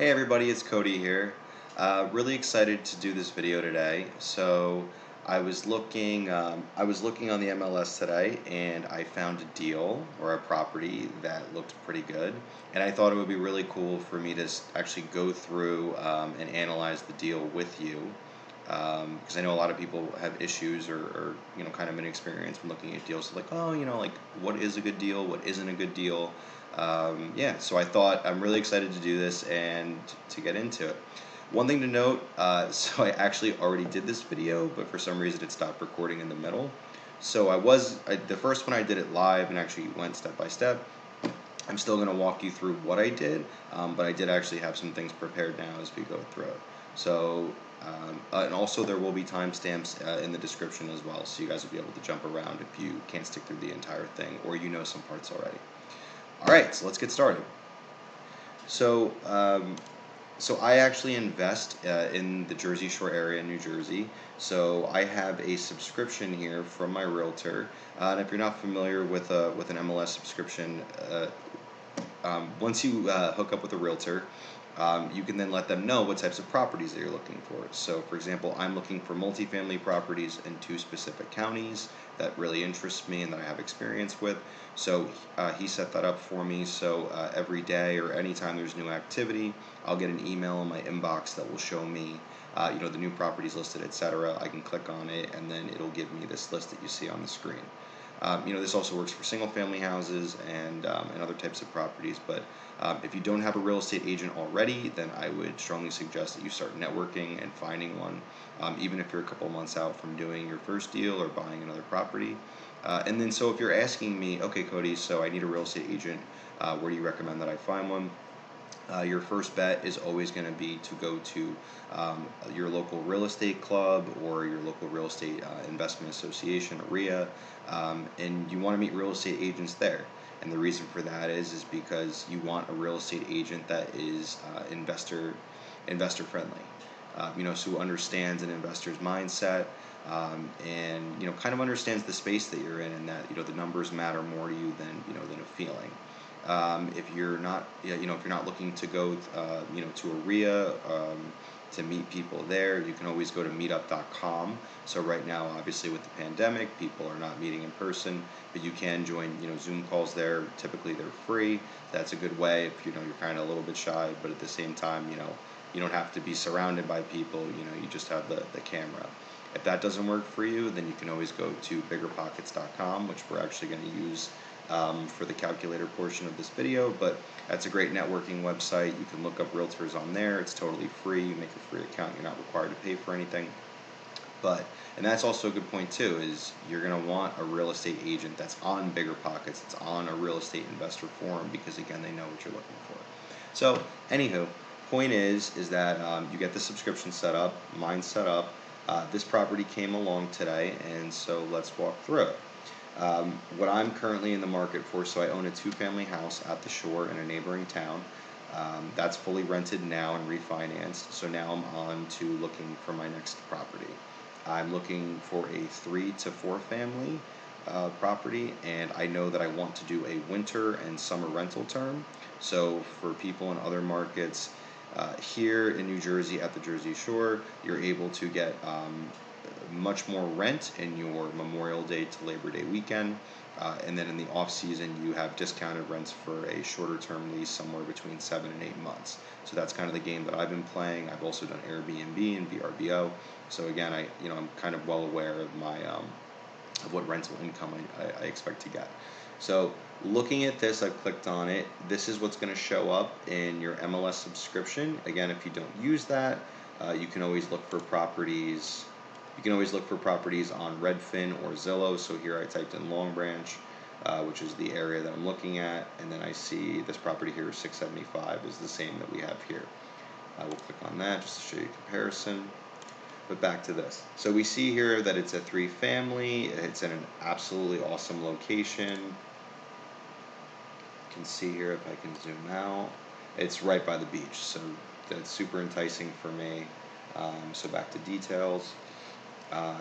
Hey everybody, it's Cody here. Really excited to do this video today. I was looking on the MLS today, and I found a deal or a property that looked pretty good, and I thought it would be really cool for me to actually go through and analyze the deal with you, because I know a lot of people have issues or kind of inexperience when looking at deals. So like, oh, like what is a good deal, what isn't a good deal. Yeah, so I thought I'm really excited to do this and to get into it. One thing to note, so I actually already did this video, but for some reason it stopped recording in the middle. So the first one I did it live and actually went step by step. I'm still going to walk you through what I did, but I did actually have some things prepared now as we go through it. So, and also there will be timestamps in the description as well, so you guys will be able to jump around if you can't stick through the entire thing or you know some parts already. Alright, so let's get started. So, so I actually invest in the Jersey Shore area in New Jersey. So I have a subscription here from my realtor. And if you're not familiar with an MLS subscription, once you hook up with a realtor, you can then let them know what types of properties that you're looking for. So, for example, I'm looking for multifamily properties in 2 specific counties that really interest me and that I have experience with. So he set that up for me. So every day or anytime there's new activity, I'll get an email in my inbox that will show me, the new properties listed, etc. I can click on it, and then it'll give me this list that you see on the screen. This also works for single-family houses and other types of properties. But if you don't have a real estate agent already, then I would strongly suggest that you start networking and finding one, even if you're a couple months out from doing your first deal or buying another property. And then, so if you're asking me, okay, Cody, so I need a real estate agent, where do you recommend that I find one? Your first bet is always going to be to go to your local real estate club or your local real estate investment association, or REIA, and you want to meet real estate agents there. And the reason for that is because you want a real estate agent that is investor friendly. So who understands an investor's mindset, and kind of understands the space that you're in, and that the numbers matter more to you than a feeling. If you're not, if you're not looking to go, to a REIA, to meet people there, you can always go to meetup.com. So right now, obviously with the pandemic, people are not meeting in person, but you can join, Zoom calls there. Typically they're free. That's a good way if you're kind of a little bit shy, but at the same time, you don't have to be surrounded by people. You just have the camera. If that doesn't work for you, then you can always go to biggerpockets.com, which we're actually going to use for the calculator portion of this video. But that's a great networking website. You can look up realtors on there. It's totally free. You make a free account. You're not required to pay for anything. And that's also a good point too, is you're going to want a real estate agent that's on BiggerPockets, it's on a real estate investor forum, because again, they know what you're looking for. So anywho, point is that you get the subscription set up, mine's set up. This property came along today, and so let's walk through it. What I'm currently in the market for, so I own a 2-family house at the shore in a neighboring town. That's fully rented now and refinanced, so now I'm on to looking for my next property. I'm looking for a 3 to 4 family property, and I know that I want to do a winter and summer rental term. So for people in other markets, here in New Jersey at the Jersey Shore, you're able to get much more rent in your Memorial Day to Labor Day weekend, and then in the off season you have discounted rents for a shorter term lease, somewhere between 7 and 8 months. So that's kind of the game that I've been playing. I've also done Airbnb and VRBO. So again, I'm kind of well aware of my of what rental income I expect to get. So looking at this, I've clicked on it. This is what's going to show up in your MLS subscription. Again, if you don't use that, you can always look for properties. You can always look for properties on Redfin or Zillow. So here I typed in Long Branch, which is the area that I'm looking at, and then I see this property here, 675, is the same that we have here. I will click on that just to show you a comparison. But back to this. So we see here that it's a 3-family. It's in an absolutely awesome location. You can see here, if I can zoom out, it's right by the beach, so that's super enticing for me. So back to details.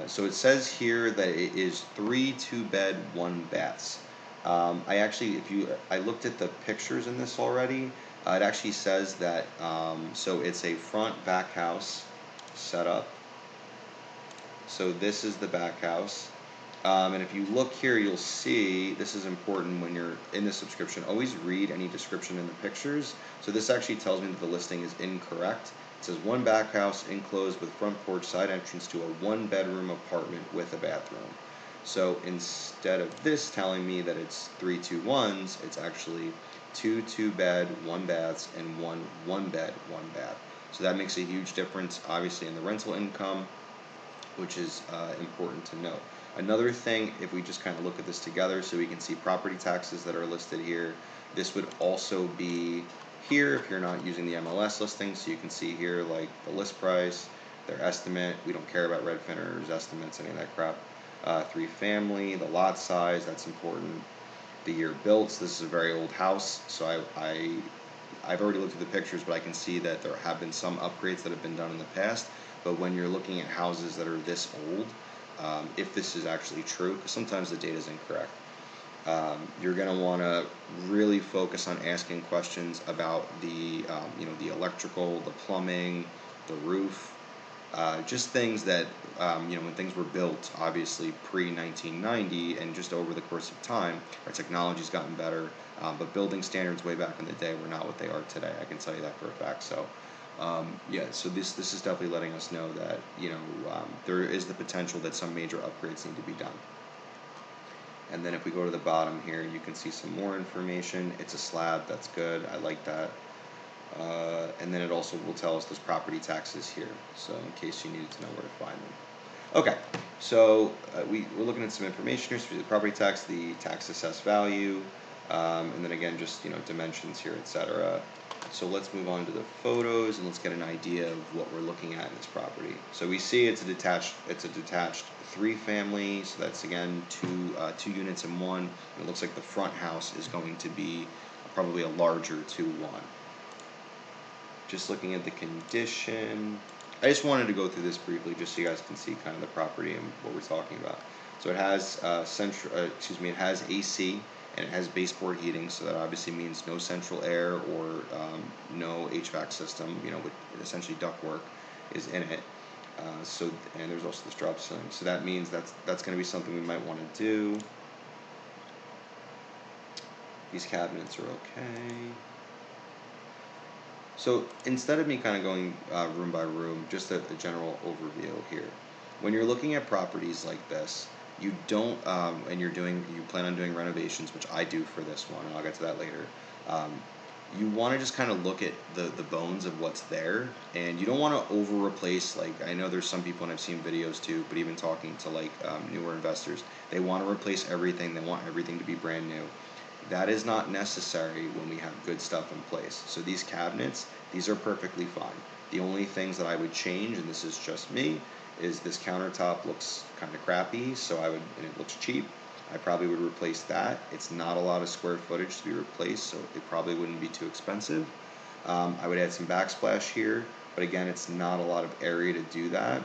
So it says here that it is 3 2-bed, 1 baths. I looked at the pictures in this already. It actually says that, so it's a front back house setup. So this is the back house. And if you look here, you'll see, this is important when you're in the subscription, always read any description in the pictures. So this actually tells me that the listing is incorrect. It says one back house enclosed with front porch side entrance to a 1-bedroom apartment with a bathroom. So instead of this telling me that it's 3 2 1s, it's actually 2 2-bed, 1 baths, and 1 bed, 1 bath. So that makes a huge difference, obviously, in the rental income, which is important to note. Another thing, if we just kind of look at this together, so we can see property taxes that are listed here, this would also be here if you're not using the MLS listing. So you can see here like the list price, their estimate. We don't care about Redfin or estimates, any of that crap. 3 family, the lot size, that's important. The year built. So this is a very old house, so I've already looked at the pictures, but I can see that there have been some upgrades that have been done in the past. But when you're looking at houses that are this old, if this is actually true, because sometimes the data is incorrect, you're going to want to really focus on asking questions about the the electrical, the plumbing, the roof, just things that when things were built, obviously pre 1990, and just over the course of time, our technology's gotten better, but building standards way back in the day were not what they are today. I can tell you that for a fact. So. Yeah, so this is definitely letting us know that there is the potential that some major upgrades need to be done. And then if we go to the bottom here, you can see some more information. It's a slab, that's good, I like that. And then it also will tell us those property taxes here, so in case you needed to know where to find them. Okay, so we're looking at some information here. So the property tax, the tax assessed value, and then again just dimensions here, etc. So let's move on to the photos and let's get an idea of what we're looking at in this property. So we see it's a detached 3-family. So that's again two units in one. And it looks like the front house is going to be probably a larger 2-1. Just looking at the condition. I just wanted to go through this briefly just so you guys can see kind of the property and what we're talking about. So it has it has AC. And it has baseboard heating, so that obviously means no central air or no HVAC system, with essentially ductwork is in it. And there's also this drop ceiling. So that means that's going to be something we might want to do. These cabinets are okay. So instead of me kind of going room by room, just a general overview here. When you're looking at properties like this, you don't, and you plan on doing renovations, which I do for this one, and I'll get to that later. You want to just kind of look at the bones of what's there, and you don't want to over replace. Like, I know there's some people, and I've seen videos too, but even talking to newer investors, they want to replace everything. They want everything to be brand new. That is not necessary when we have good stuff in place. So these cabinets, these are perfectly fine. The only things that I would change, and this is just me, is this countertop looks kind of crappy, and it looks cheap. I probably would replace that. It's not a lot of square footage to be replaced, so it probably wouldn't be too expensive. I would add some backsplash here, but again, it's not a lot of area to do that.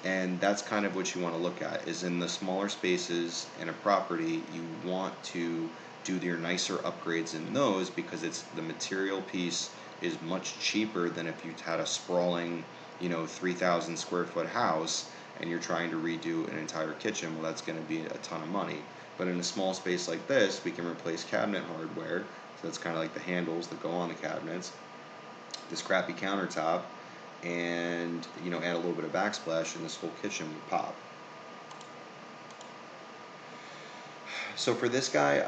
And that's kind of what you want to look at, is in the smaller spaces in a property, you want to do your nicer upgrades in those, because the material piece is much cheaper than if you had a sprawling 3,000 square foot house and you're trying to redo an entire kitchen. Well, that's going to be a ton of money. But in a small space like this, we can replace cabinet hardware. So that's kind of like the handles that go on the cabinets, this crappy countertop, and add a little bit of backsplash, and this whole kitchen would pop. So for this guy,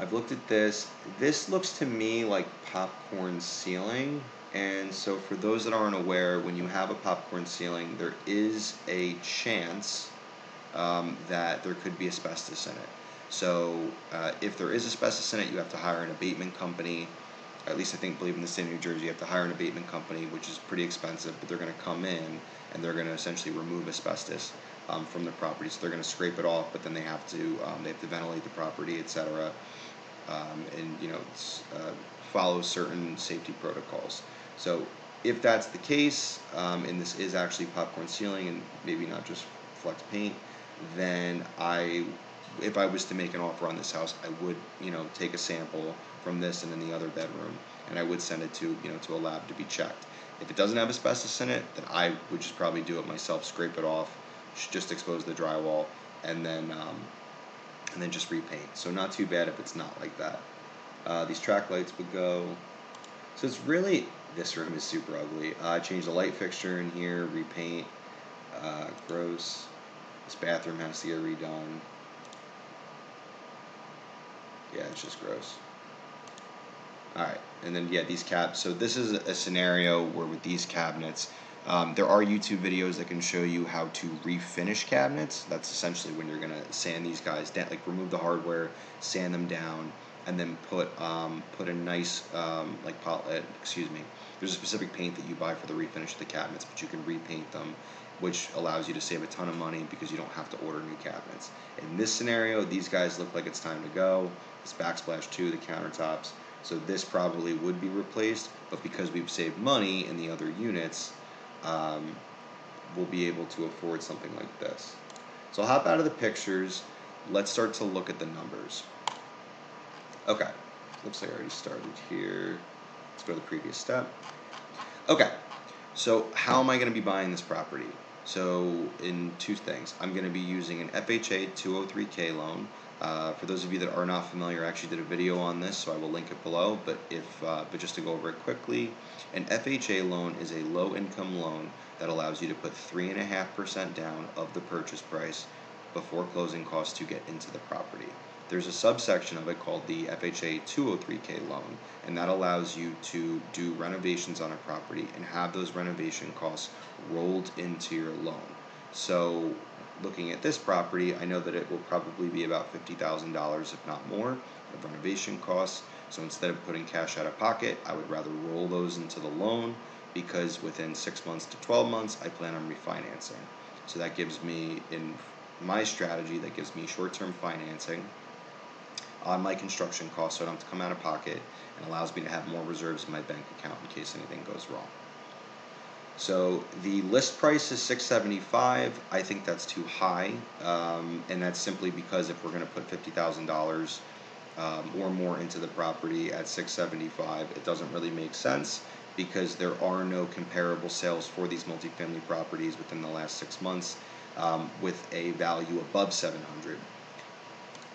I've looked at this. This looks to me like popcorn ceiling. And so for those that aren't aware, when you have a popcorn ceiling, there is a chance that there could be asbestos in it. So if there is asbestos in it, you have to hire an abatement company. At least believe in the state of New Jersey, you have to hire an abatement company, which is pretty expensive, but they're going to come in and they're going to essentially remove asbestos from the property. So they're going to scrape it off, but then they have to ventilate the property, etc. And follow certain safety protocols. So if that's the case, and this is actually popcorn ceiling and maybe not just flex paint, then if I was to make an offer on this house, I would take a sample from this and in the other bedroom and I would send it to, to a lab to be checked. If it doesn't have asbestos in it, then I would just probably do it myself, scrape it off, just expose the drywall, and then just repaint. So not too bad if it's not like that. These track lights would go. So it's really, this room is super ugly. Change the light fixture in here, repaint. Gross. This bathroom has to get redone. Yeah, it's just gross. Alright, and then yeah, these cabs. So this is a scenario where with these cabinets, there are YouTube videos that can show you how to refinish cabinets. That's essentially when you're gonna sand these guys down, like remove the hardware, sand them down, and then put a nice excuse me. There's a specific paint that you buy for the refinish of the cabinets, but you can repaint them, which allows you to save a ton of money because you don't have to order new cabinets. In this scenario, these guys look like it's time to go. This backsplash too, the countertops. So this probably would be replaced, but because we've saved money in the other units, we'll be able to afford something like this. So I'll hop out of the pictures. Let's start to look at the numbers. Okay, looks like I already started here. Let's go to the previous step. Okay, so how am I going to be buying this property? So in two things, I'm going to be using an FHA 203K loan. For those of you that are not familiar, I actually did a video on this, so I will link it below. But but just to go over it quickly, an FHA loan is a low-income loan that allows you to put 3.5% down of the purchase price before closing costs to get into the property. There's a subsection of it called the FHA 203K loan, and that allows you to do renovations on a property and have those renovation costs rolled into your loan. So looking at this property, I know that it will probably be about $50,000, if not more, of renovation costs. So instead of putting cash out of pocket, I would rather roll those into the loan, because within 6 months to 12 months, I plan on refinancing. So that gives me, in my strategy, that gives me short-term financing on my construction costs, so I don't have to come out of pocket, and allows me to have more reserves in my bank account in case anything goes wrong. So the list price is $675. I think that's too high, and that's simply because if we're going to put $50,000 or more into the property at $675, it doesn't really make sense, because there are no comparable sales for these multifamily properties within the last 6 months with a value above $700.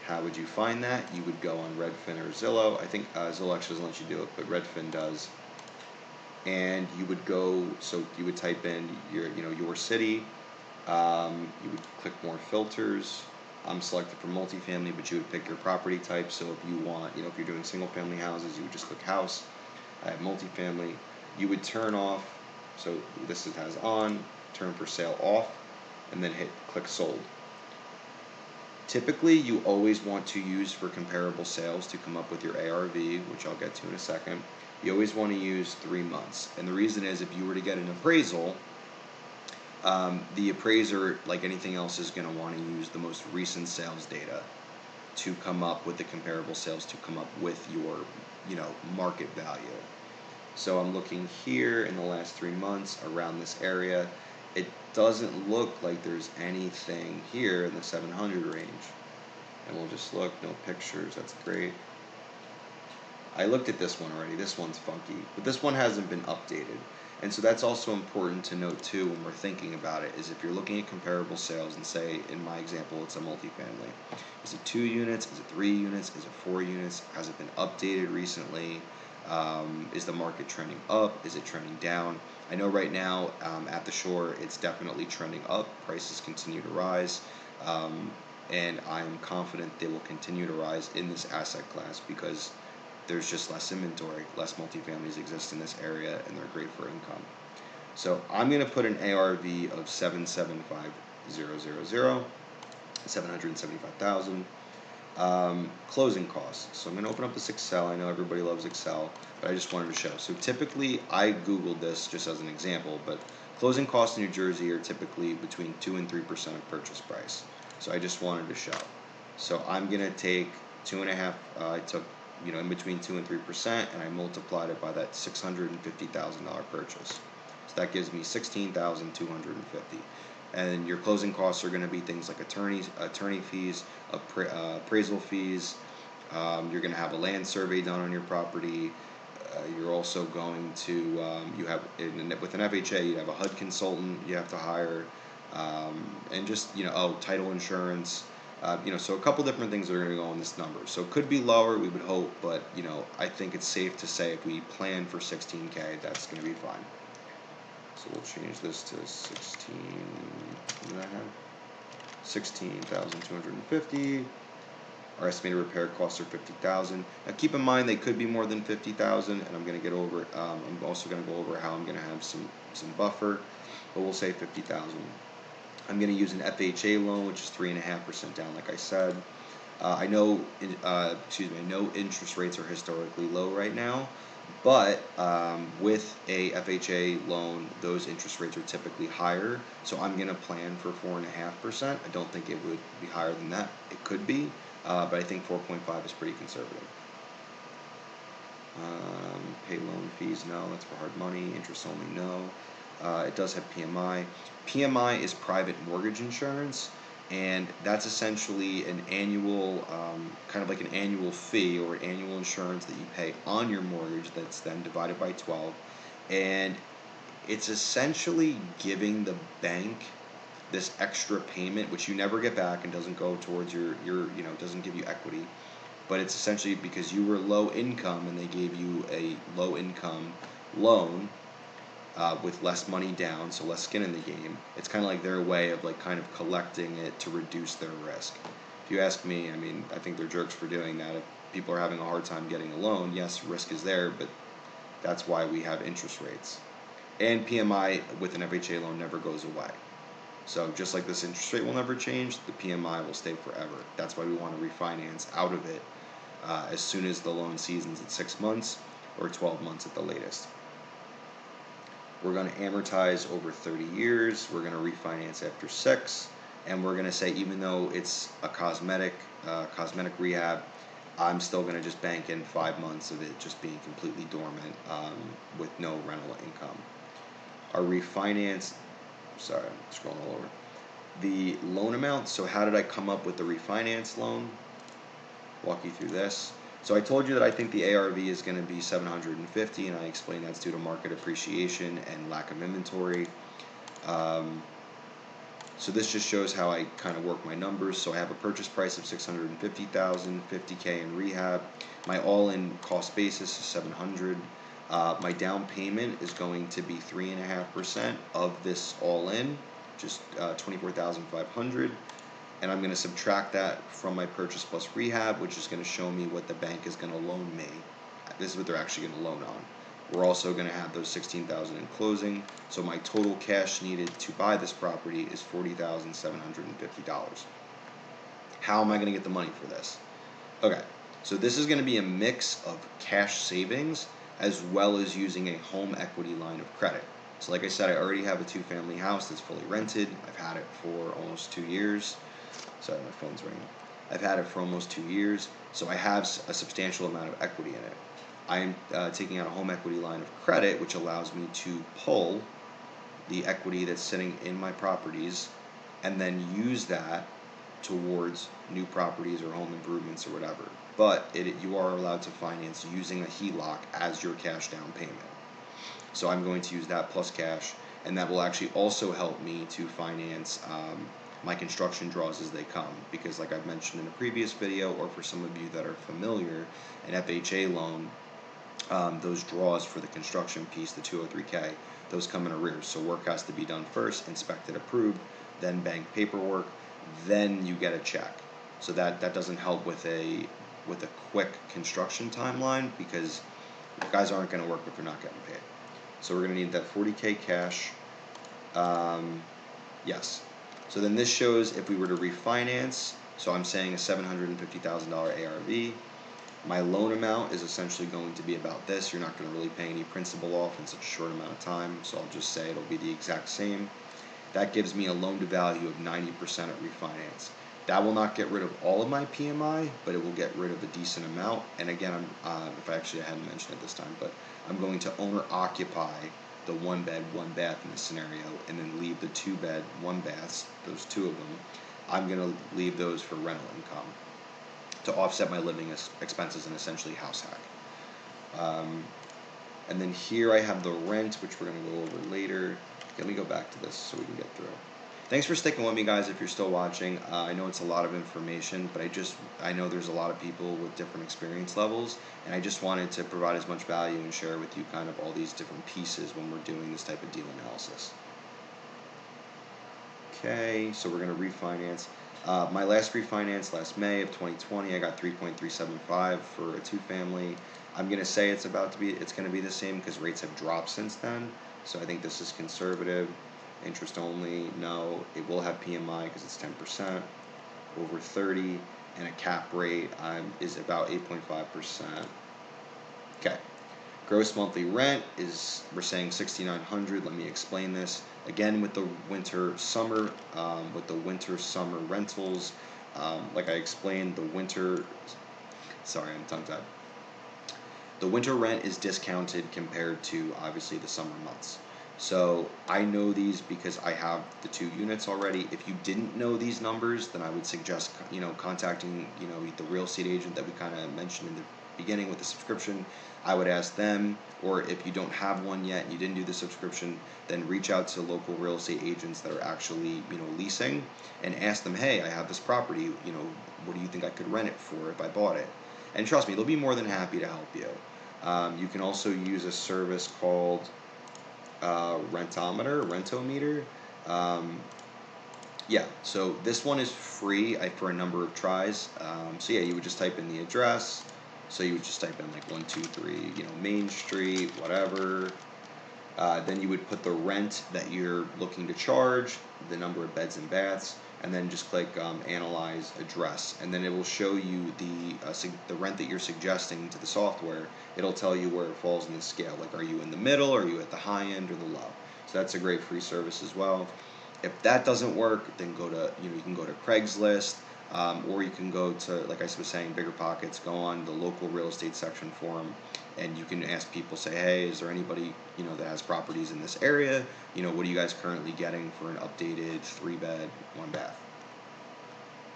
How would you find that? You would go on Redfin or Zillow. I think Zillow actually doesn't let you do it, but Redfin does. And you would go, so you would type in your city. You would click more filters. I'm selected for multifamily, but you would pick your property type. So if you want, if you're doing single family houses, you would just click house. I have multifamily. You would turn off, so this has on, turn for sale off, and then click sold. Typically, you always want to use for comparable sales to come up with your ARV, which I'll get to in a second. You always want to use 3 months. And the reason is, if you were to get an appraisal, the appraiser, like anything else, is going to want to use the most recent sales data to come up with the comparable sales, to come up with your, market value. So I'm looking here in the last 3 months around this area. It doesn't look like there's anything here in the 700 range. And we'll just look, no pictures, that's great. I looked at this one already, this one's funky, but this one hasn't been updated. And so that's also important to note too when we're thinking about it, is if you're looking at comparable sales and say, in my example, it's a multifamily. Is it 2 units? Is it 3 units? Is it 4 units? Has it been updated recently? Is the market trending up? Is it trending down? I know right now at the shore it's definitely trending up. Prices continue to rise, and I'm confident they will continue to rise in this asset class because there's just less inventory, less multifamilies exist in this area, and they're great for income. So I'm going to put an ARV of 775,000, 775,000. Closing costs. So I'm going to open up this Excel. I know everybody loves Excel, but I just wanted to show. So typically, I Googled this just as an example, but closing costs in New Jersey are typically between 2 and 3% of purchase price. So I just wanted to show. So I'm going to take 2.5, I took, in between 2 and 3%, and I multiplied it by that $650,000 purchase. So that gives me $16,250. And your closing costs are going to be things like attorney fees, appraisal fees. You're going to have a land survey done on your property, You're also going to, with an FHA, you have a HUD consultant you have to hire, and just, title insurance, so a couple different things that are going to go on this number. So it could be lower, we would hope, but, I think it's safe to say if we plan for 16K, that's going to be fine. So we'll change this to 16, what did I have? 16,250. Our estimated repair costs are 50,000. Now keep in mind they could be more than 50,000, and I'm going to get over. I'm also going to go over how I'm going to have some buffer, but we'll say 50,000. I'm going to use an FHA loan, which is 3.5% down, like I said. I know, I know interest rates are historically low right now, but with a FHA loan, those interest rates are typically higher. So I'm going to plan for 4.5%. I don't think it would be higher than that. It could be. But I think 4.5 is pretty conservative. Pay loan fees, no, that's for hard money. Interest only, no. It does have PMI. PMI is private mortgage insurance, and that's essentially an annual, kind of like an annual fee or annual insurance that you pay on your mortgage that's then divided by 12. And it's essentially giving the bank this extra payment, which you never get back and doesn't go towards your doesn't give you equity, but it's essentially because you were low income and they gave you a low income loan with less money down, so less skin in the game. It's kind of like their way of like kind of collecting it to reduce their risk. If you ask me, I mean, I think they're jerks for doing that. If people are having a hard time getting a loan, yes, risk is there, but that's why we have interest rates. And PMI with an FHA loan never goes away. So just like this interest rate will never change, the PMI will stay forever. That's why we want to refinance out of it as soon as the loan season's at 6 months or 12 months at the latest. We're going to amortize over 30 years. We're going to refinance after 6. And we're going to say, even though it's a cosmetic rehab, I'm still going to just bank in 5 months of it just being completely dormant with no rental income. Our refinance, sorry, I'm scrolling all over. The loan amount, so how did I come up with the refinance loan? Walk you through this. So I told you that I think the ARV is going to be 750, and I explained that's due to market appreciation and lack of inventory. So this just shows how I kind of work my numbers. So I have a purchase price of 650,000, 50K in rehab. My all-in cost basis is 700. My down payment is going to be 3.5% of this all-in, just 24,500. And I'm going to subtract that from my purchase plus rehab, which is going to show me what the bank is going to loan me. This is what they're actually going to loan on. We're also going to have those 16,000 in closing. So my total cash needed to buy this property is $40,750. How am I going to get the money for this? Okay, so this is going to be a mix of cash savings as well as using a home equity line of credit. So like I said, I already have a 2-family house that's fully rented. I've had it for almost 2 years. Sorry, my phone's ringing. I've had it for almost 2 years, so I have a substantial amount of equity in it. I am taking out a home equity line of credit, which allows me to pull the equity that's sitting in my properties and then use that towards new properties or home improvements or whatever. But you are allowed to finance using a HELOC as your cash down payment. So I'm going to use that plus cash, and that will actually also help me to finance my construction draws as they come, because like I've mentioned in a previous video, or for some of you that are familiar, an FHA loan, those draws for the construction piece, the 203K, those come in arrears. So work has to be done first, inspected, approved, then bank paperwork, then you get a check. So that doesn't help with a quick construction timeline, because guys aren't going to work if they're not getting paid. So we're going to need that 40K cash. Yes. So then this shows if we were to refinance. So I'm saying a $750,000 ARV. My loan amount is essentially going to be about this. You're not going to really pay any principal off in such a short amount of time, so I'll just say it'll be the exact same. That gives me a loan to value of 90% at refinance. That will not get rid of all of my PMI, but it will get rid of a decent amount. And again, if I hadn't mentioned it this time, but I'm going to owner occupy the 1-bed, 1-bath in this scenario, and then leave the 2-bed, 1-baths, those 2 of them. I'm going to leave those for rental income to offset my living expenses and essentially house hack. And then here I have the rent, which we're going to go over later. Let me go back to this so we can get through. Thanks for sticking with me, guys, if you're still watching. I know it's a lot of information, but I know there's a lot of people with different experience levels, and I just wanted to provide as much value and share with you kind of all these different pieces when we're doing this type of deal analysis. Okay, so we're going to refinance. My last refinance last May of 2020, I got 3.375 for a two-family. I'm going to say it's going to be the same because rates have dropped since then. So I think this is conservative. Interest only, no. It will have PMI because it's 10%, over 30, and a cap rate is about 8.5%. Okay. Gross monthly rent is, we're saying $6,900. Let me explain this. Again, with the winter summer rentals, like I explained, sorry, I'm tongue tied. The winter rent is discounted compared to obviously the summer months. So I know these because I have the 2 units already. If you didn't know these numbers, then I would suggest contacting the real estate agent that we kind of mentioned in the beginning with the subscription. I would ask them, or if you don't have one yet and you didn't do the subscription, then reach out to local real estate agents that are actually leasing and ask them, hey, I have this property, what do you think I could rent it for if I bought it? And trust me, they'll be more than happy to help you. You can also use a service called Rentometer. Yeah, so this one is free for a number of tries. So yeah, you would just type in the address. So you would just type in like 123, Main Street, whatever. Then you would put the rent that you're looking to charge, the number of beds and baths, and then just click Analyze Address, and then it will show you the rent that you're suggesting to the software. It'll tell you where it falls in the scale. Like, are you in the middle, are you at the high end, or the low? So that's a great free service as well. If that doesn't work, then you can go to Craigslist, or you can go to, like I was saying, Bigger Pockets. Go on the local real estate section forum, and you can ask people, say, hey, is there anybody that has properties in this area? What are you guys currently getting for an updated 3-bed, 1-bath?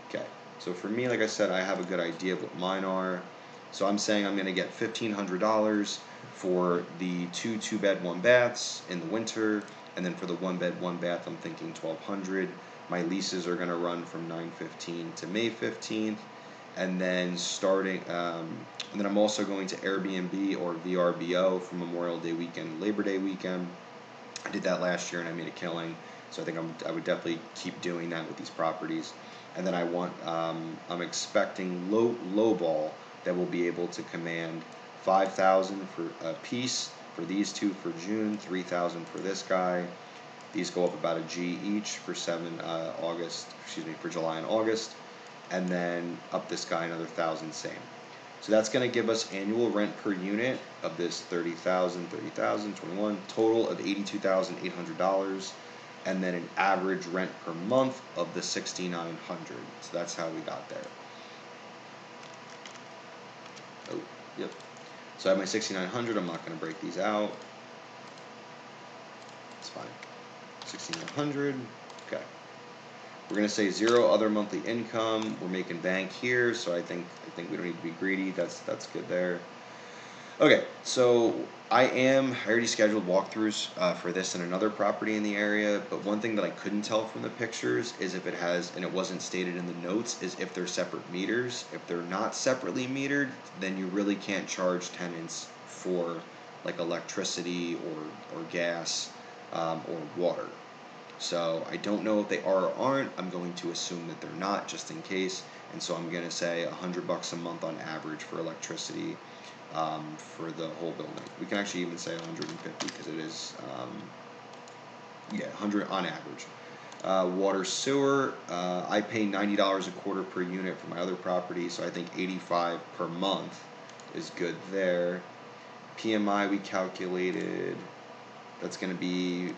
Okay, so for me, like I said, I have a good idea of what mine are. So I'm saying I'm going to get $1,500 for the 2-bed, 1-baths in the winter, and then for the 1-bed, 1-bath, I'm thinking $1,200. My leases are going to run from 9/15 to May 15th, and then and then I'm also going to Airbnb or VRBO for Memorial Day weekend, Labor Day weekend. I did that last year and I made a killing, so I think I would definitely keep doing that with these properties. And then I'm expecting lowball that will be able to command $5,000 for a piece for these two for June, $3,000 for this guy. These go up about a G each for for July and August, and then up this guy another 1,000, same. So that's going to give us annual rent per unit of this 30,000, 21, total of $82,800, and then an average rent per month of the 6,900. So that's how we got there. Oh, yep. So I have my 6,900. I'm not going to break these out. It's fine. 6,900. Okay. We're going to say 0 other monthly income. We're making bank here, so I think we don't need to be greedy. That's good there. Okay, so I already scheduled walkthroughs for this and another property in the area, but one thing that I couldn't tell from the pictures is if it has, and it wasn't stated in the notes, is if they're separate meters. If they're not separately metered, then you really can't charge tenants for like electricity or gas or water. So I don't know if they are or aren't. I'm going to assume that they're not, just in case. And so I'm going to say $100 a month on average for electricity for the whole building. We can actually even say 150 because it is, 100 on average. Water, sewer, I pay $90 a quarter per unit for my other property, so I think $85 per month is good there. PMI we calculated, that's going to be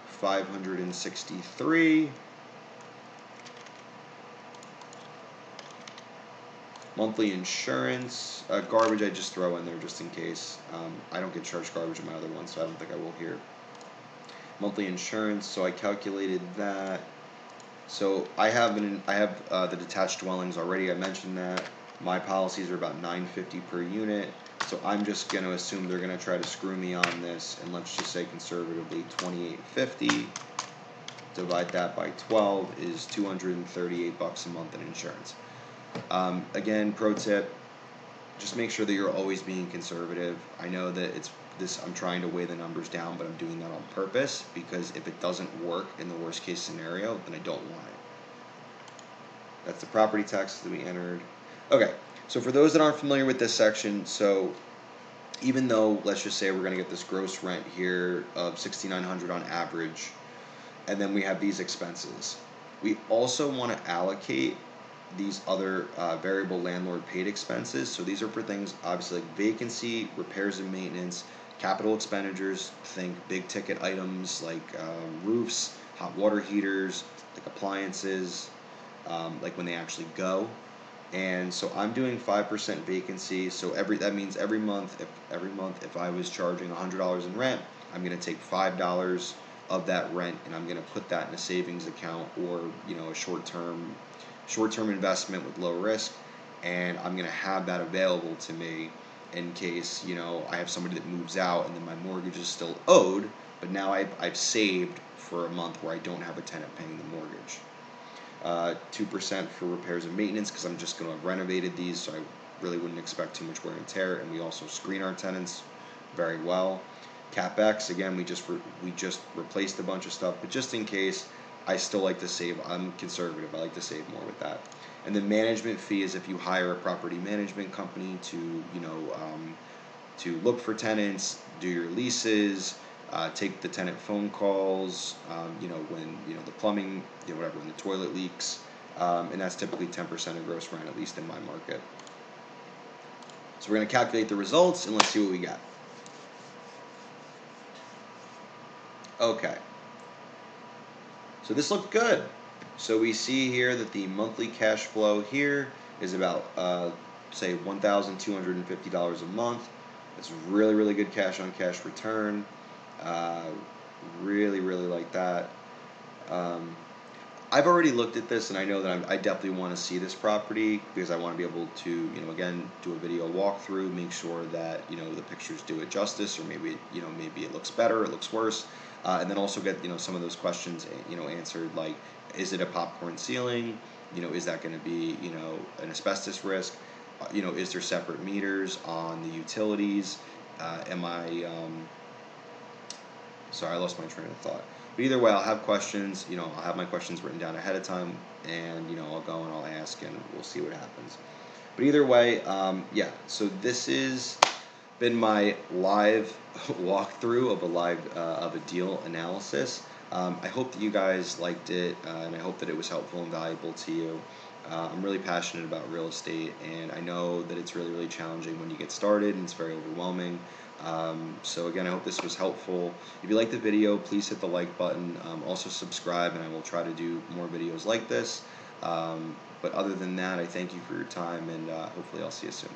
563. Monthly insurance, garbage I just throw in there just in case. I don't get charged garbage in my other one, so I don't think I will here. Monthly insurance, so I calculated that. So I have the detached dwellings already. I mentioned that. My policies are about $950 per unit. So I'm just going to assume they're going to try to screw me on this, and let's just say conservatively 2850. Divide that by 12 is $238 a month in insurance. Again, pro tip, just make sure that you're always being conservative. I know that I'm trying to weigh the numbers down, but I'm doing that on purpose, because if it doesn't work in the worst case scenario, then I don't want it. That's the property taxes that we entered. Okay, so for those that aren't familiar with this section, so even though, let's just say we're going to get this gross rent here of $6,900 on average, and then we have these expenses, we also want to allocate these other variable landlord paid expenses. So these are for things obviously like vacancy, repairs and maintenance, capital expenditures, think big ticket items like roofs, hot water heaters, like appliances, like when they actually go. And so I'm doing 5% vacancy. So that means every month if I was charging $100 in rent, I'm going to take $5 of that rent, and I'm going to put that in a savings account, or a short-term investment with low risk, and I'm going to have that available to me in case I have somebody that moves out and then my mortgage is still owed, but now I've saved for a month where I don't have a tenant paying the mortgage. 2% for repairs and maintenance, because I'm just going to have renovated these, so I really wouldn't expect too much wear and tear, and we also screen our tenants very well. CapEx, again, we just replaced a bunch of stuff, but just in case, I still like to save. I'm conservative. I like to save more with that. And the management fee is if you hire a property management company to to look for tenants, do your leases, take the tenant phone calls, when the plumbing, whatever, when the toilet leaks, and that's typically 10% of gross rent, at least in my market. So we're going to calculate the results, and let's see what we got. Okay. So this looked good. So we see here that the monthly cash flow here is about, say, $1,250 a month. It's really, really good cash on cash return. Really, really like that. I've already looked at this, and I know that I definitely want to see this property, because I want to be able to, again, do a video walkthrough, make sure that, the pictures do it justice, or maybe, maybe it looks better, it looks worse, and then also get, some of those questions, answered, like, is it a popcorn ceiling? Is that going to be, an asbestos risk? Is there separate meters on the utilities? Sorry, I lost my train of thought. But either way, I'll have questions. I'll have my questions written down ahead of time, and I'll go and I'll ask, and we'll see what happens. But either way, yeah. So this has been my live walkthrough of a deal analysis. I hope that you guys liked it, and I hope that it was helpful and valuable to you. I'm really passionate about real estate, and I know that it's really, really challenging when you get started, and it's very overwhelming. So again, I hope this was helpful. If you like the video, please hit the like button. Also subscribe, and I will try to do more videos like this. But other than that, I thank you for your time, and hopefully I'll see you soon.